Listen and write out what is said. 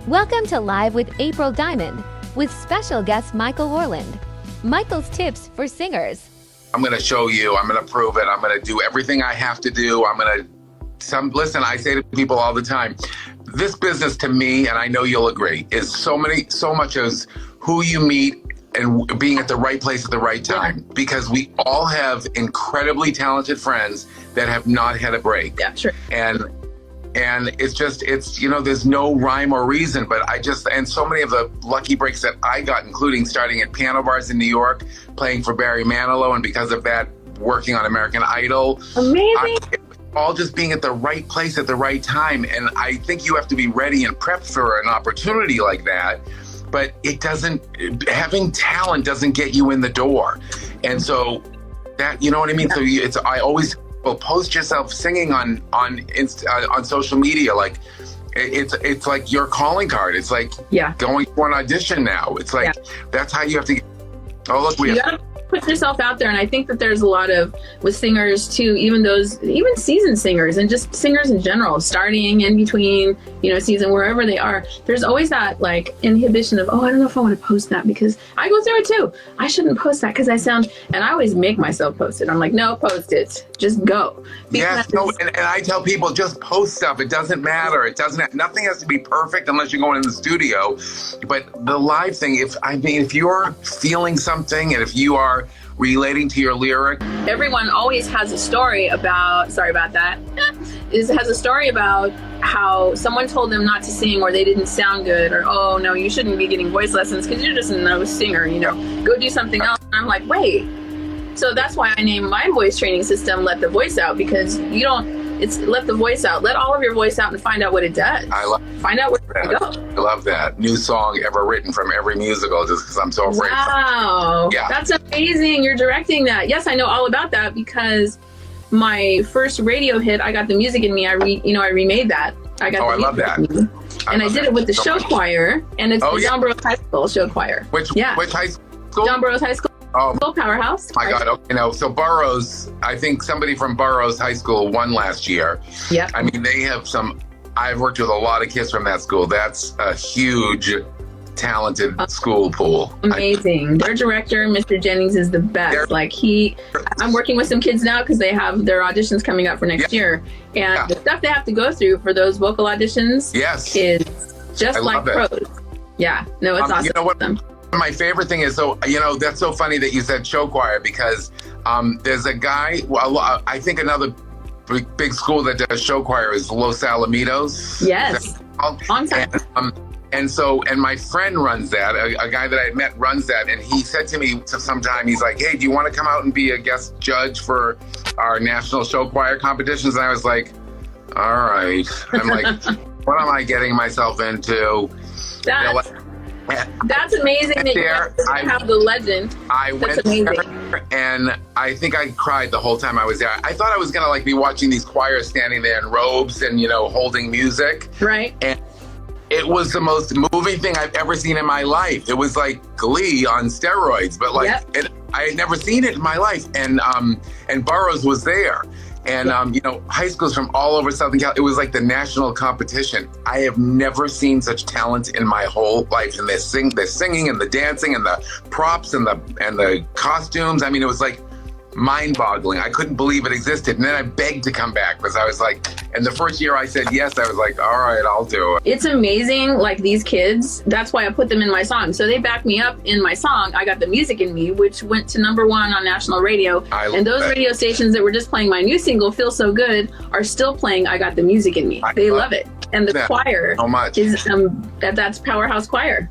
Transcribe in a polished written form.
Welcome to Live with April Diamond with special guest Michael Orland. Michael's tips for singers. I'm going to show you. I'm going to prove it. I'm going to do everything I have to do. Listen, I say to people all the time, this business to me, and I know you'll agree, is so much as who you meet and being at the right place at the right time. Because we all have incredibly talented friends that have not had a break. Yeah, sure. And it's there's no rhyme or reason, but and so many of the lucky breaks that I got, including starting at piano bars in New York, playing for Barry Manilow, and because of that, working on American Idol. Amazing. All just being at the right place at the right time. And I think you have to be ready and prepped for an opportunity like that. But having talent doesn't get you in the door. And so that, you know what I mean? Yeah. So I always post yourself singing on social media. Like it's like your calling card. It's like going for an audition now. It's like, that's how you have to. Oh, look, you gotta put yourself out there. And I think that there's a lot with singers too, even seasoned singers and just singers in general, starting in between, season, wherever they are, there's always that like inhibition of, I don't know if I want to post that, because I go through it too. I shouldn't post that because and I always make myself post it. I'm like, no, post it. Just go. And I tell people, just post stuff. It doesn't matter. Nothing has to be perfect unless you're going in the studio. But the live thing, if you're feeling something and if you are relating to your lyric. Everyone always has a story about, sorry about that, has a story about how someone told them not to sing or they didn't sound good, or, oh no, you shouldn't be getting voice lessons because you're just no singer, go do something else. And I'm like, wait. So that's why I named my voice training system Let the Voice Out, because it's let the voice out. Let all of your voice out and find out what it does. Find out where to go. I love that. New song ever written from every musical, just because I'm so afraid. Wow. Yeah. That's amazing. You're directing that. Yes, I know all about that because my first radio hit, I Got the Music in Me. I remade that. I love that. And I did it with the show choir, and it's the John Burroughs High School show choir. Which high school? John Burroughs High School. Oh, Powerhouse. My God. Okay, so Burroughs, I think somebody from Burroughs High School won last year. Yeah. I mean, they have I've worked with a lot of kids from that school. That's a huge, talented school pool. Amazing. Their director, Mr. Jennings, is the best. I'm working with some kids now because they have their auditions coming up for next year. And the stuff they have to go through for those vocal auditions is just like pros. Yeah. No, it's awesome. You know what? My favorite thing is, that's so funny that you said show choir, because there's a guy, I think another big school that does show choir is Los Alamitos. Yes. On time. And my friend runs that, a guy that I met runs that, and he said to me sometime, he's like, hey, do you want to come out and be a guest judge for our national show choir competitions? And I was like, all right. I'm like, what am I getting myself into? That's amazing that you have the legend. I went there, and I think I cried the whole time I was there. I thought I was going to be watching these choirs standing there in robes and, holding music. Right. And it was the most moving thing I've ever seen in my life. It was like Glee on steroids, but I had never seen it in my life. And Burroughs was there. And, high schools from all over Southern California, it was like the national competition. I have never seen such talent in my whole life. And the singing and the dancing and the props and the costumes. I mean, it was like mind-boggling. I couldn't believe it existed. And then I begged to come back because I was like, and the first year I said yes, I was like, all right, I'll do it. It's amazing, these kids, that's why I put them in my song. So they back me up in my song, I Got the Music in Me, which went to #1 on national radio. And those radio stations that were just playing my new single, Feel So Good, are still playing I Got the Music in Me. They love it. And the choir so much. Is that's Powerhouse Choir.